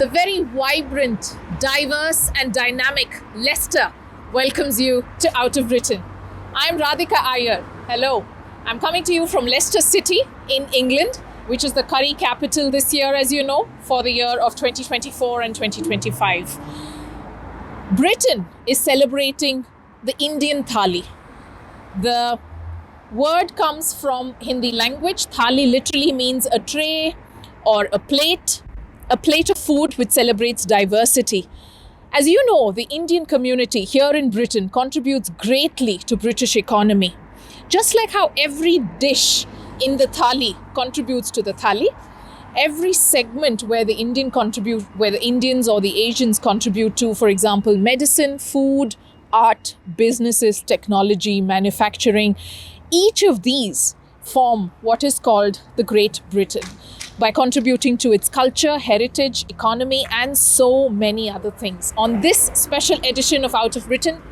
The very vibrant, diverse and dynamic Leicester welcomes you to Out of Britain. I'm Radhika Iyer. Hello. I'm coming to you from Leicester City in England, which is the curry capital this year, as you know, for the year of 2024 and 2025. Britain is celebrating the Indian Thali. The word comes from Hindi language. Thali literally means a tray or a plate of food which celebrates diversity. As you know, the Indian community here in Britain contributes greatly to British economy. Just like how every dish in the thali contributes to the thali, every segment where the Indians or the Asians contribute to, for example, medicine, food, art, businesses, technology, manufacturing, each of these form what is called the Great Britain by contributing to its culture, heritage, economy, and so many other things. On this special edition of Out of Britain,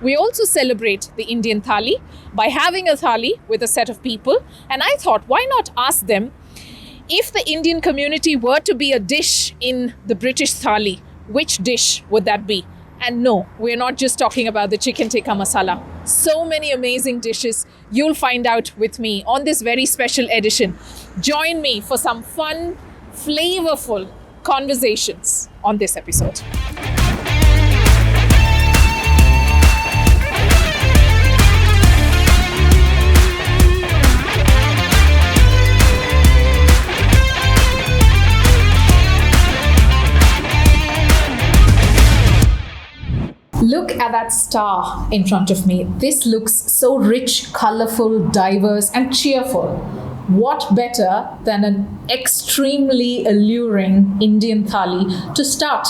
we also celebrate the Indian Thali by having a thali with a set of people. And I thought, why not ask them, if the Indian community were to be a dish in the British Thali, which dish would that be? And no, we're not just talking about the chicken tikka masala. So many amazing dishes you'll find out with me on this very special edition. Join me for some fun, flavorful conversations on this episode. Look at that star in front of me. This looks so rich, colorful, diverse, and cheerful. What better than an extremely alluring Indian thali to start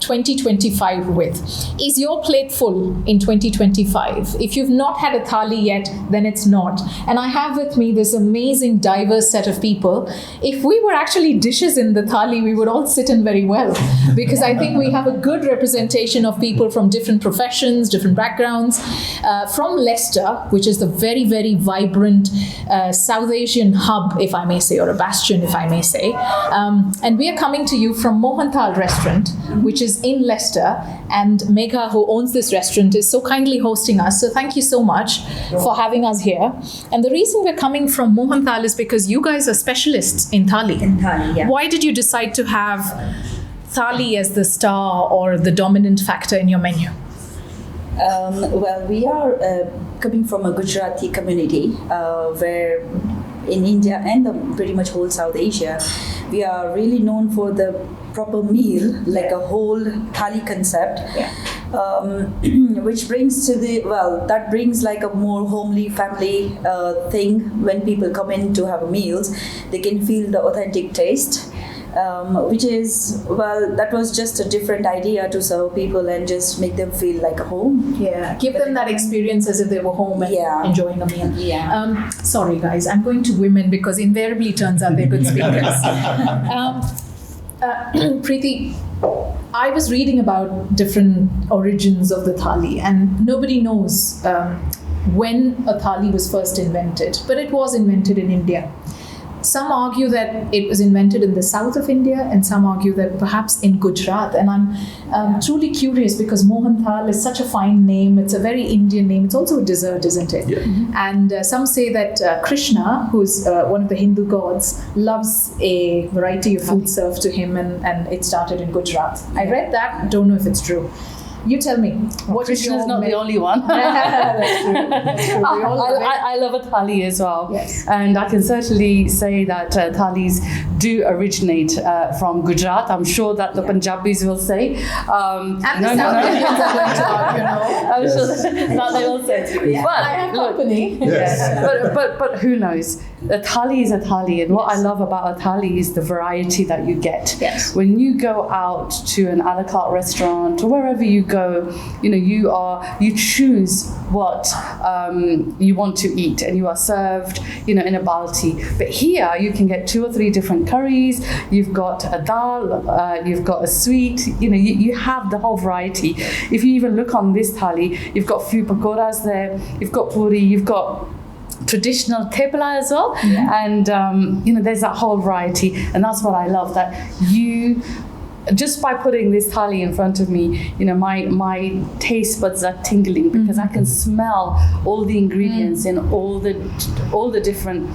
2025 with? Is your plate full in 2025? If you've not had a thali yet, then it's not. And I have with me this amazing diverse set of people. If we were actually dishes in the thali, we would all sit in very well, because I think we have a good representation of people from different professions, different backgrounds, from Leicester, which is the very, very vibrant South Asian hub, if I may say, or a bastion, if I may say. And we are coming to you from Mohanthal restaurant, which is in Leicester, and Megha, who owns this restaurant, is so kindly hosting us. So thank you so much for having us here. And the reason we're coming from Mohanthal is because you guys are specialists in thali. In thali, yeah. Why did you decide to have thali as the star or the dominant factor in your menu? Well, we are coming from a Gujarati community where in India and pretty much whole South Asia, we are really known for the proper meal, like a whole thali concept, which brings that brings like a more homely family thing. When people come in to have meals, they can feel the authentic taste, which is, that was just a different idea to serve people and just make them feel like a home. Yeah, give them that experience as if they were home and enjoying a meal. Yeah. Sorry guys, I'm going to women because invariably turns out they're good speakers. Preeti, I was reading about different origins of the thali, and nobody knows when a thali was first invented, but it was invented in India. Some argue that it was invented in the south of India, and some argue that perhaps in Gujarat. And I'm truly curious because Mohanthal is such a fine name. It's a very Indian name. It's also a dessert, isn't it? Yeah. Mm-hmm. And some say that Krishna, who's one of the Hindu gods, loves a variety of food served to him, and it started in Gujarat. I read that. Don't know if it's true. You tell me. Krishna's not the only one. That's true. That's true. I love a thali as well. Yes. And I can certainly say that thalis do originate from Gujarat. I'm sure that the Punjabis will say. And the South Indians are going to argue, I'm sure that they will say. Yeah. But I have company. Yes. But who knows? A thali is a thali, and what I love about a thali is the variety that you get. Yes. When you go out to an a la carte restaurant or wherever you go, you choose what you want to eat, and you are served, in a balti. But here you can get 2 or 3 different curries. You've got a dal, you've got a sweet. You have the whole variety. If you even look on this thali, you've got few pakoras there. You've got puri. You've got traditional tepla as well, and there's that whole variety, and that's what I love, that you just by putting this thali in front of me, my taste buds are tingling because I can smell all the ingredients in all the different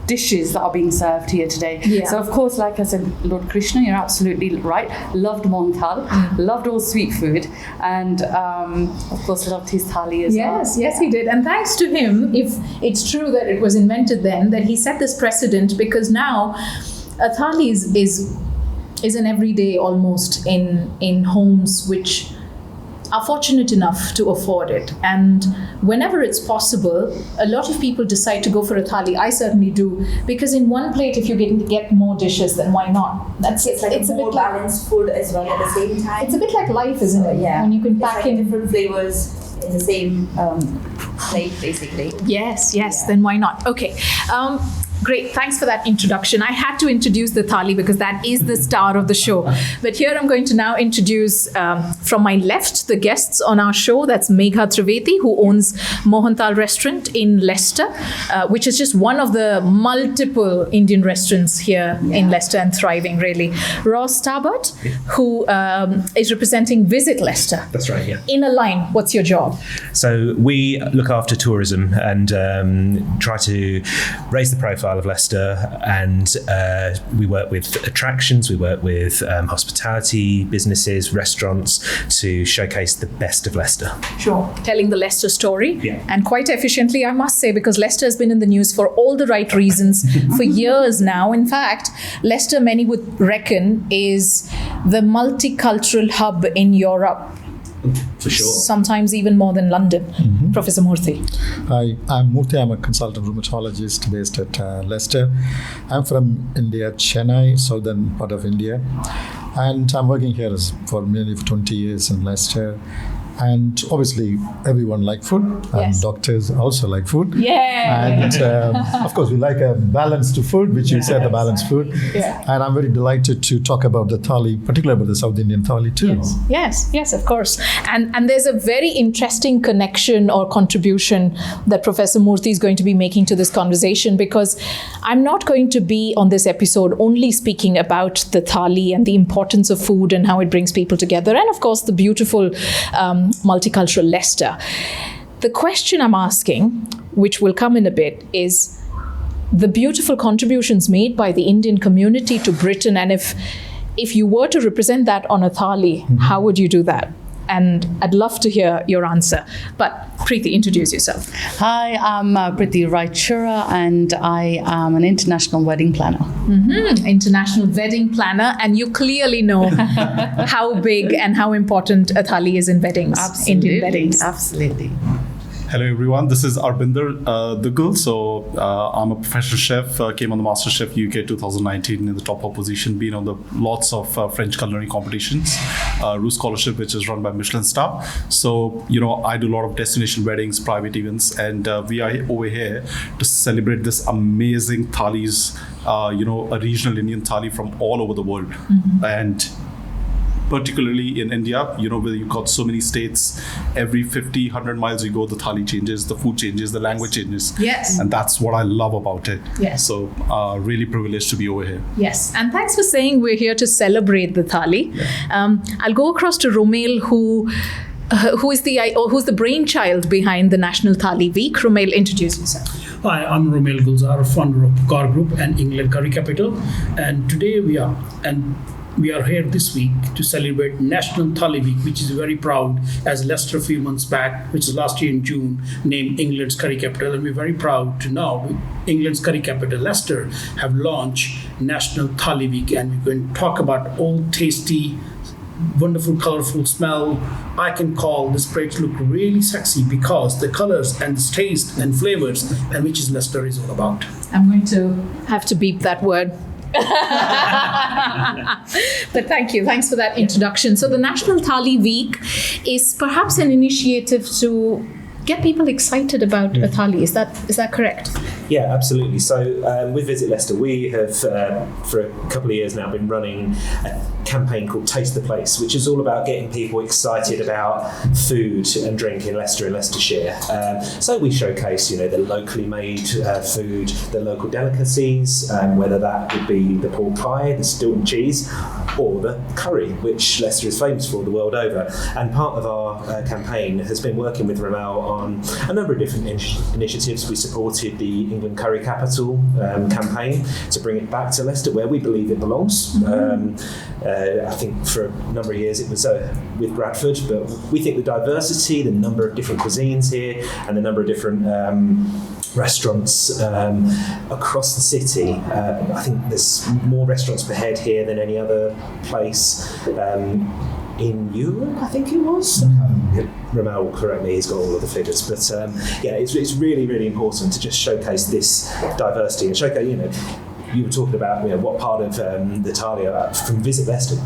dishes that are being served here today. Yeah. So of course, like I said, Lord Krishna, you're absolutely right. Loved Monthal, loved all sweet food, and of course loved his thali as well. Yes, he did. And thanks to him, if it's true that it was invented then, that he set this precedent, because now a thali is an everyday almost in homes which are fortunate enough to afford it. And whenever it's possible, a lot of people decide to go for a thali. I certainly do, because in one plate, if you get more dishes, then why not? It's more balanced food as well at the same time. It's a bit like life, isn't it? Yeah. When you can pack in different flavors in the same plate, basically. Yes, then why not? Okay. Great, thanks for that introduction. I had to introduce the thali because that is the star of the show. But here I'm going to now introduce from my left the guests on our show. That's Megha Trivedi, who owns Mohantal Restaurant in Leicester, which is just one of the multiple Indian restaurants here in Leicester and thriving, really. Ross Tarbert, who is representing Visit Leicester. That's right, yeah. In a line, what's your job? So we look after tourism and try to raise the profile of Leicester, and we work with attractions, we work with hospitality businesses, restaurants, to showcase the best of Leicester. Sure. Telling the Leicester story, Yeah. and quite efficiently, I must say, because Leicester has been in the news for all the right reasons for years now. In fact, Leicester, many would reckon, is the multicultural hub in Europe. For sure. Sometimes even more than London. Professor Murthy. Hi, I'm Murthy. I'm a consultant rheumatologist based at Leicester. I'm from India, Chennai, southern part of India. And I'm working here for nearly 20 years in Leicester. And obviously, everyone likes food, and Yes. doctors also like food. Yeah. And of course, we like a balanced food, which you said, the balanced food. Yeah. And I'm very delighted to talk about the thali, particularly about the South Indian thali too. Yes, of course. And there's a very interesting connection or contribution that Professor Murthy is going to be making to this conversation, because I'm not going to be on this episode only speaking about the thali and the importance of food and how it brings people together, and of course the beautiful multicultural Leicester. The question I'm asking, which will come in a bit, is the beautiful contributions made by the Indian community to Britain, and if you were to represent that on a thali, how would you do that? And I'd love to hear your answer. But Preeti, introduce yourself. Hi, I'm Preeti Raichura, and I am an international wedding planner. International wedding planner, and you clearly know how big and how important a thali is in weddings, Indian weddings. Absolutely. Hello everyone, this is Arbinder Duggal. So I'm a professional chef, came on the MasterChef UK 2019 in the top position, been on the lots of French culinary competitions, Roux Scholarship, which is run by Michelin star. So, I do a lot of destination weddings, private events, and we are over here to celebrate this amazing thalis, a regional Indian thali from all over the world. And particularly in India, where you've got so many states, every 50, 100 miles you go, the thali changes, the food changes, the language changes. Yes. And that's what I love about it. Yes. So really privileged to be over here. Yes, and thanks for saying we're here to celebrate the thali. I'll go across to Romail, who's the brainchild behind the National Thali Week. Romail, introduce yourself. Hi, I'm Romail Gulzar, founder of Car Group and England Curry Capital, and today we are here this week to celebrate National Thali Week, which is very proud, as Leicester a few months back, which is last year in June, named England's Curry Capital. And we're very proud to now England's Curry Capital, Leicester, have launched National Thali Week. And we're going to talk about all tasty, wonderful, colorful smell. I can call this plate look really sexy because the colors and the taste and flavors, and which is Leicester is all about. I'm going to have to beep that word. But thank you. Thanks for that introduction. So the National Thali Week is perhaps an initiative to get people excited about a thali. Is that correct? Yeah, absolutely. So with Visit Leicester, we have for a couple of years now been running a campaign called Taste the Place, which is all about getting people excited about food and drink in Leicester and Leicestershire. So we showcase, the locally made food, the local delicacies, whether that would be the pork pie, the Stilton cheese, or the curry, which Leicester is famous for the world over. And part of our campaign has been working with Ramel on a number of different initiatives. We supported the England Curry Capital campaign to bring it back to Leicester, where we believe it belongs. I think for a number of years it was with Bradford, but we think the diversity, the number of different cuisines here, and the number of different restaurants across the city. I think there's more restaurants per head here than any other place in Europe, I think it was. Ramel will correct me, he's got all of the figures. But it's really, really important to just showcase this diversity and showcase, you were talking about what part of the Thali from Visit Leicester.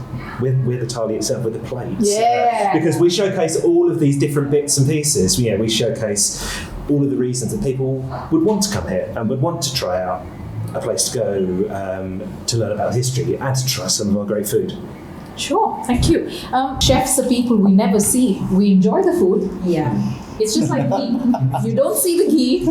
We're the Thali itself, with the plates. Yeah. Because we showcase all of these different bits and pieces. We showcase all of the reasons that people would want to come here and would want to try out a place to go to learn about history and to try some of our great food. Sure, thank you. Chefs are people we never see. We enjoy the food. Yeah. It's just like ghee. You don't see the ghee,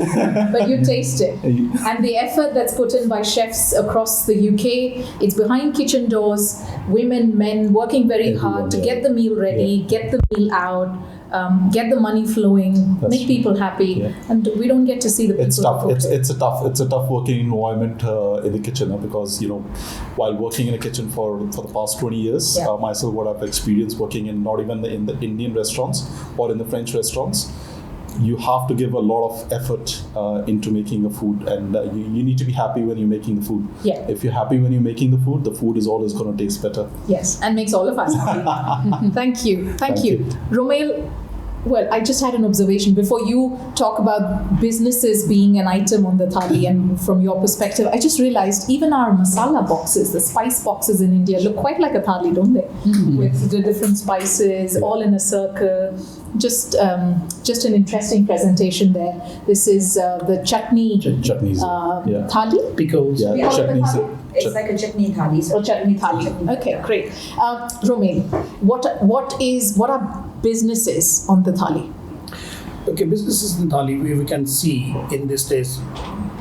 but you taste it. And the effort that's put in by chefs across the UK, it's behind kitchen doors, women, men working very hard to get the meal ready, get the meal out, get the money flowing, make people happy, and we don't get to see the people. It's tough. It's a tough working environment in the kitchen, because while working in a kitchen for the past 20 years, myself, what I've experienced working in not even in the Indian restaurants or in the French restaurants, you have to give a lot of effort into making the food, and you need to be happy when you're making the food. Yeah. If you're happy when you're making the food is always going to taste better. Yes, and makes all of us happy. Thank you. Romail, well, I just had an observation before you talk about businesses being an item on the thali, and from your perspective, I just realized even our masala boxes, the spice boxes in India, look quite like a thali, don't they? With the different spices, all in a circle. Just an interesting presentation there. This is the chutney thali. Pickles. Yeah, chutneys. It's like a chutney thali. Or chutney thali. Okay, great. Romail, what are businesses on the thali? Okay, businesses in Thali, we can see in these days,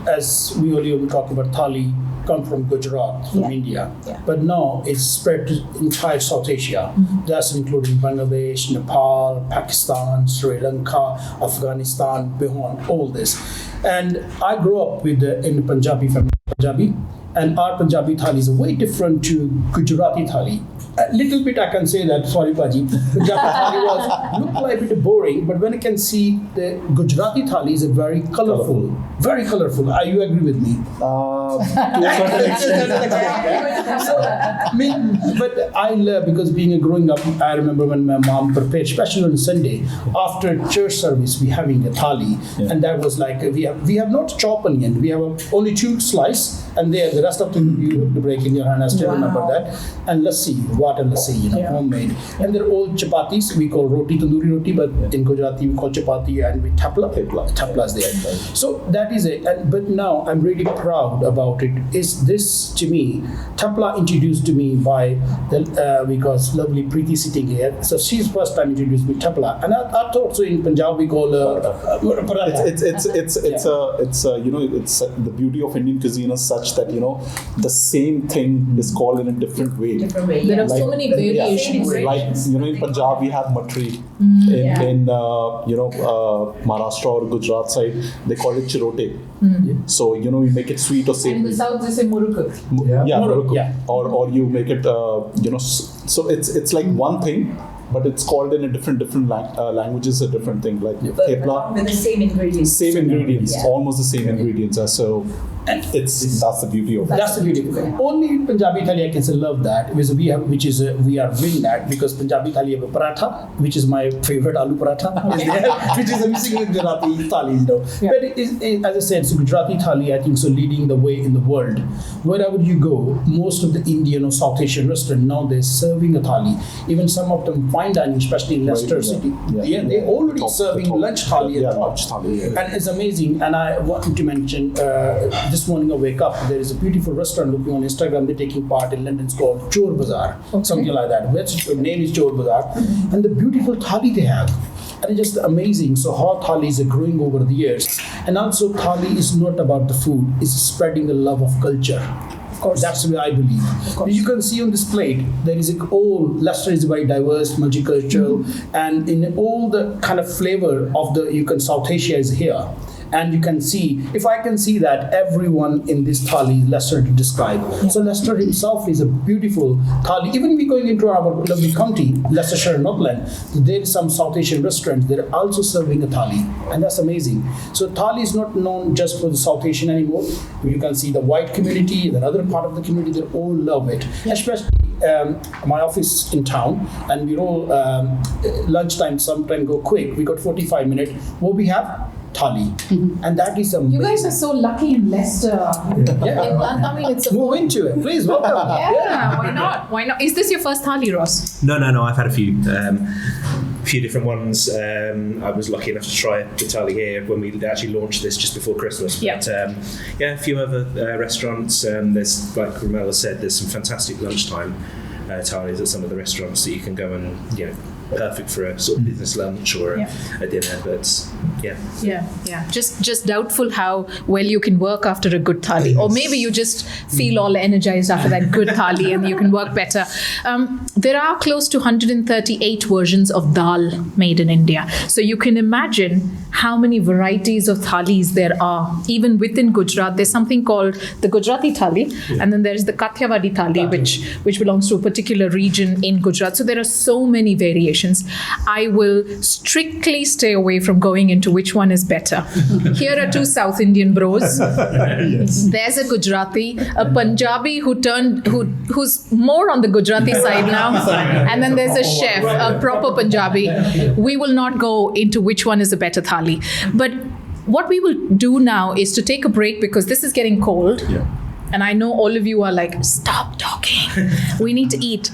as we earlier talked about Thali, come from Gujarat, from India. Yeah. But now it's spread to entire South Asia. That's including Bangladesh, Nepal, Pakistan, Sri Lanka, Afghanistan, beyond all this. And I grew up in Punjabi family, and our Punjabi Thali is way different to Gujarati Thali. A little bit I can say that, sorry Paji, Punjabi Thali looked like a bit boring, but when I can see the Gujarati Thali is very colorful. Very colorful. Are you agree with me? To a certain extent. But I love, because growing up, I remember when my mom prepared, especially on Sunday, after church service, we having a thali, and that was like we have not chopped onion, we have only 2 slices, and the rest of them you have to break in your hand. I still remember that. And lassi, water lassi, homemade, and they're all chapatis. We call roti tandoori roti, but in Gujarati we call chapati, and we thaplas there. So that is it. But now I'm really proud about it. Is this to me, thapla introduced to me by because lovely Preeti sitting here. So she's first time introduced me thapla, and I thought so in Punjab we call paratha. It's the beauty of Indian cuisine is such that the same thing is called in a different way. There are so many variations. Like in Punjab we have matri. In Maharashtra or Gujarat side they call it chirote. So we make it sweet or And in savory. the south they say murukku. Murukku. Yeah. Or you make it so it's like one thing, but it's called in a different languages, a different thing, like thepla. With the same ingredients. Same ingredients, almost the same ingredients. So And That's the beauty of it. that's the beauty of it. Only in Punjabi thali I can say love that, because we are doing that because Punjabi thali have a paratha, which is my favorite, aloo paratha, is there, which is missing in Gujarati thali, Yeah. But as I said, so Gujarati thali I think so leading the way in the world. Wherever you go, most of the Indian or South Asian restaurant now they're serving a thali. Even some of them fine dining, especially in Leicester City, they're already serving lunch thali at top. And it's amazing. And I wanted to mention this morning I wake up, there is a beautiful restaurant looking on Instagram, they're taking part in London. It's called Chor Bazaar, something like that. The name is Chor Bazaar. And the beautiful thali they have. And it's just amazing. So how thalis are growing over the years. And also thali is not about the food, it's spreading the love of culture. Of course. That's the way I believe. You can see on this plate, there is Leicester is very diverse, multicultural, and in all the kind of flavor of South Asia is here. And you can see, if I can see that everyone in this thali is Leicester to describe. So Leicester himself is a beautiful thali. Even we going into our lovely county, Leicestershire and Northland, there is some South Asian restaurants that are also serving a thali. And that's amazing. So thali is not known just for the South Asian anymore. You can see the white community, the other part of the community, they all love it. Especially my office in town, and we all lunchtime sometimes go quick. We got 45 minutes. What we have? Thali. And that is amazing. You guys are so lucky in Leicester. I mean, it's a Move into it, please. Welcome. yeah, why not? Why not? Is this your first thali, Ross? No. I've had a few different ones. I was lucky enough to try the thali here when we actually launched this just before Christmas. Yeah. But a few other restaurants. There's, like Ramela said, there's some fantastic lunchtime thalis at some of the restaurants that you can go and, perfect for a sort of business lunch or a dinner. But Yeah. Just doubtful how well you can work after a good thali, or maybe you just feel all energized after that good thali and you can work better. There are close to 138 versions of dal made in India, so you can imagine how many varieties of thalis there are. Even within Gujarat, there's something called the Gujarati thali, and then there's the Kathiawadi thali, which belongs to a particular region in Gujarat. So there are so many variations. I will strictly stay away from going into which one is better. Here are two South Indian bros. There's a Gujarati, a Punjabi who's more on the Gujarati side now, and then there's a chef, a proper Punjabi. We will not go into which one is a better thali. But what we will do now is to take a break because this is getting cold. Yeah. And I know all of you are like, stop talking. We need to eat.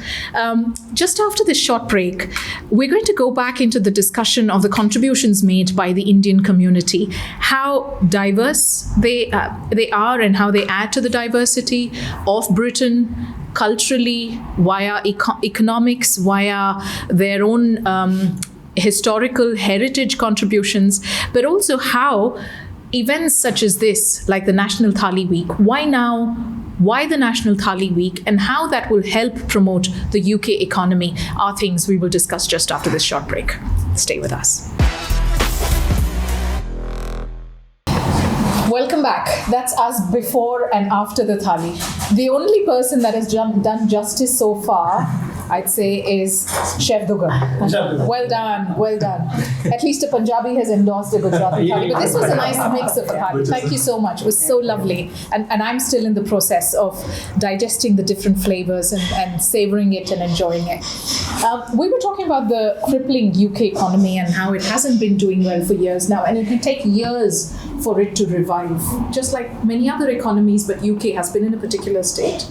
Just after this short break, we're going to go back into the discussion of the contributions made by the Indian community, how diverse they are and how they add to the diversity of Britain culturally, via economics, via their own historical heritage contributions, but also how events such as this, like the National Thali Week, why now? Why the National Thali Week, and how that will help promote the UK economy are things we will discuss just after this short break. Stay with us. Welcome back. That's us before and after the thali. The only person that has done justice so far, I'd say, is Chef Dugan. Well done. At least a Punjabi has endorsed a Gujarati thali. But this was a nice mix of thali. Thank you so much. It was so lovely. And I'm still in the process of digesting the different flavors and savoring it and enjoying it. We were talking about the crippling UK economy and how it hasn't been doing well for years now. And it can take years for it to revive, just like many other economies, but UK has been in a particular state.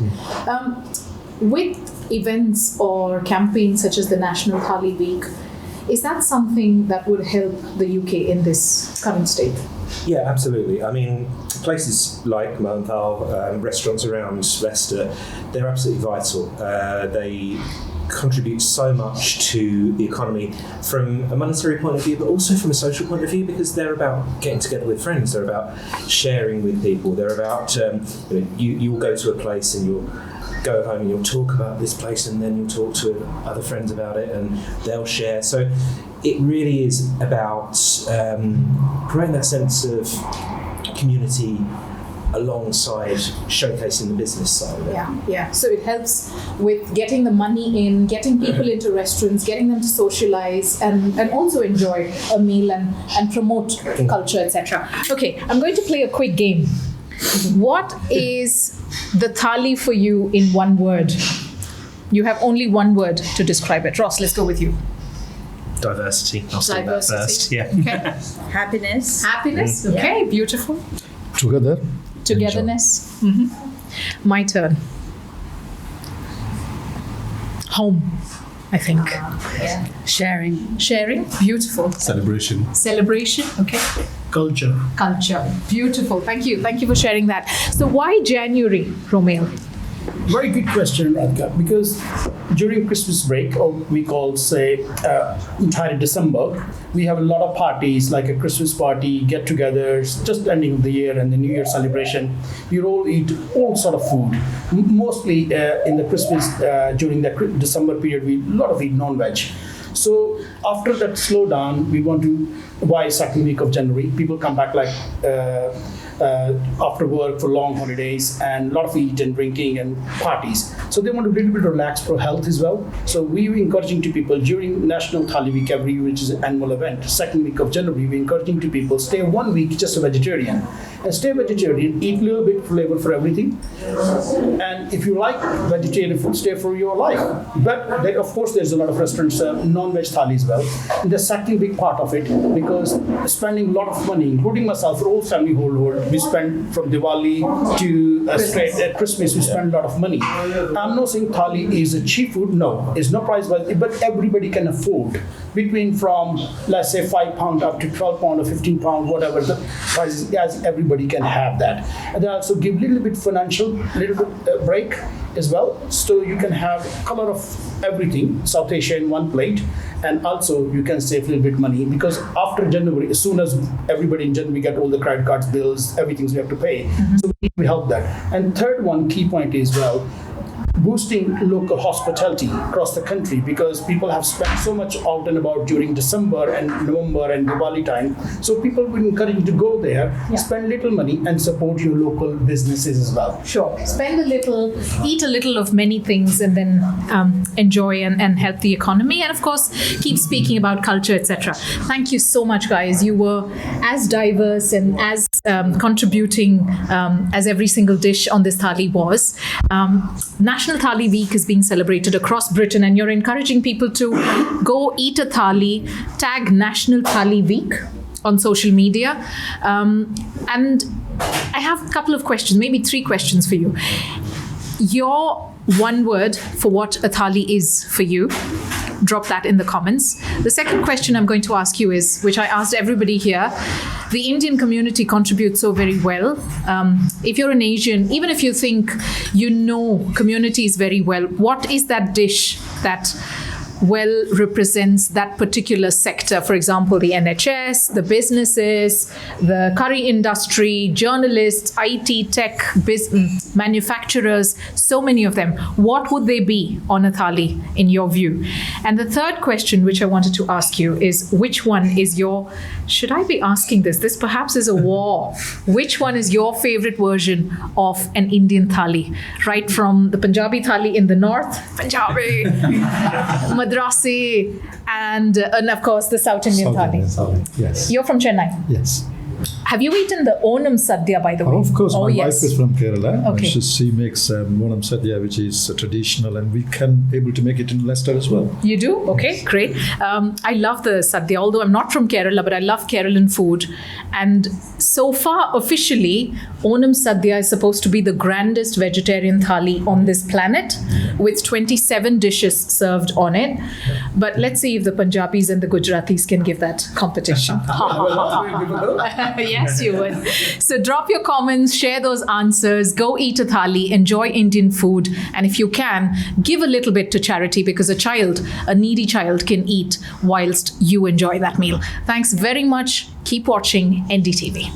With events or campaigns such as the National Thali Week, is that something that would help the UK in this current state? Yeah, absolutely. I mean, places like Mohenthal, restaurants around Leicester, they're absolutely vital. They contribute so much to the economy from a monetary point of view, but also from a social point of view, because they're about getting together with friends, they're about sharing with people, they're about, you'll go to a place and you'll go home and you'll talk about this place, and then you'll talk to other friends about it and they'll share. So it really is about creating that sense of community alongside showcasing the business side of it. Yeah. So it helps with getting the money in, getting people into restaurants, getting them to socialize and also enjoy a meal and promote culture, etc. Okay, I'm going to play a quick game. What is the thali for you in one word? You have only one word to describe it. Ross, let's go with you. Diversity. I'll say that Diversity. first. Yeah. Okay. Happiness. Happiness. Okay, beautiful. Together. Togetherness. My turn. Home, I think. Sharing. Sharing. Beautiful. Celebration. Celebration. Okay. Culture. Culture. Beautiful. Thank you. Thank you for sharing that. So why January, Romeo? Very good question, Radhika, because during Christmas break, or we call, say, entire December, we have a lot of parties, like a Christmas party, get-togethers, just ending of the year and the New Year celebration. We all eat all sort of food. Mostly in the Christmas, during the December period, we a lot of eat non-veg. So after that slowdown, we want to, by second week of January, people come back like after work for long holidays and a lot of eat and drinking and parties. So they want to little bit relax for health as well. So we were encouraging to people during National Thali Week every year, which is an annual event, second week of January, we're encouraging to people stay 1 week just a vegetarian. And stay vegetarian, eat a little bit flavor for everything. And if you like vegetarian food, stay for your life. But there, of course, there's a lot of restaurants non-veg thali as well. And the second big part of it, because spending a lot of money, including myself, for all family whole, we spend from Diwali to Christmas, we spend a lot of money. I'm not saying thali is a cheap food, no, it's not price wise, but everybody can afford. Between from, let's say, £5 up to £12 or £15, whatever the price is, as everybody can have that. And they also give a little bit financial, little bit break as well. So you can have color of everything, South Asia in one plate. And also you can save a little bit money, because after January, as soon as everybody in January get all the credit cards, bills, everything we have to pay. So we help that. And third one, key point is, well, boosting local hospitality across the country, because people have spent so much out and about during December and November and Diwali time. So people will encourage you to go there, spend little money and support your local businesses as well. Sure. Spend a little, eat a little of many things, and then enjoy and help the economy. And of course, keep speaking about culture, etc. Thank you so much, guys. You were as diverse and as contributing as every single dish on this thali was. National Thali Week is being celebrated across Britain, and you're encouraging people to go eat a thali, tag National Thali Week on social media. And I have a couple of questions, maybe 3 questions for you. Your one word for what a thali is for you, drop that in the comments. The second question I'm going to ask you is, which I asked everybody here, the Indian community contributes so very well. If you're an Asian, even if you think you know communities very well, what is that dish that well represents that particular sector? For example, the NHS, the businesses, the curry industry, journalists, IT, tech, manufacturers, so many of them. What would they be on a thali in your view? And the third question which I wanted to ask you is, which one is your, should I be asking this? This perhaps is a war. Which one is your favorite version of an Indian thali? Right from the Punjabi thali in the north, Punjabi, Madrasi, and of course the South Indian thali. Yes. You're from Chennai. Yes. Have you eaten the Onam Sadhya, by the way? Of course, my wife is from Kerala. Okay. She makes Onam Sadhya, which is traditional, and we can able to make it in Leicester as well. You do? Okay, great. I love the Sadhya, although I'm not from Kerala, but I love Kerala food. And so far, officially, Onam Sadhya is supposed to be the grandest vegetarian thali on this planet, with 27 dishes served on it. But let's see if the Punjabis and the Gujaratis can give that competition. Yes, you would. So drop your comments, share those answers, go eat a thali, enjoy Indian food, and if you can, give a little bit to charity, because a needy child can eat whilst you enjoy that meal. Thanks very much. Keep watching NDTV.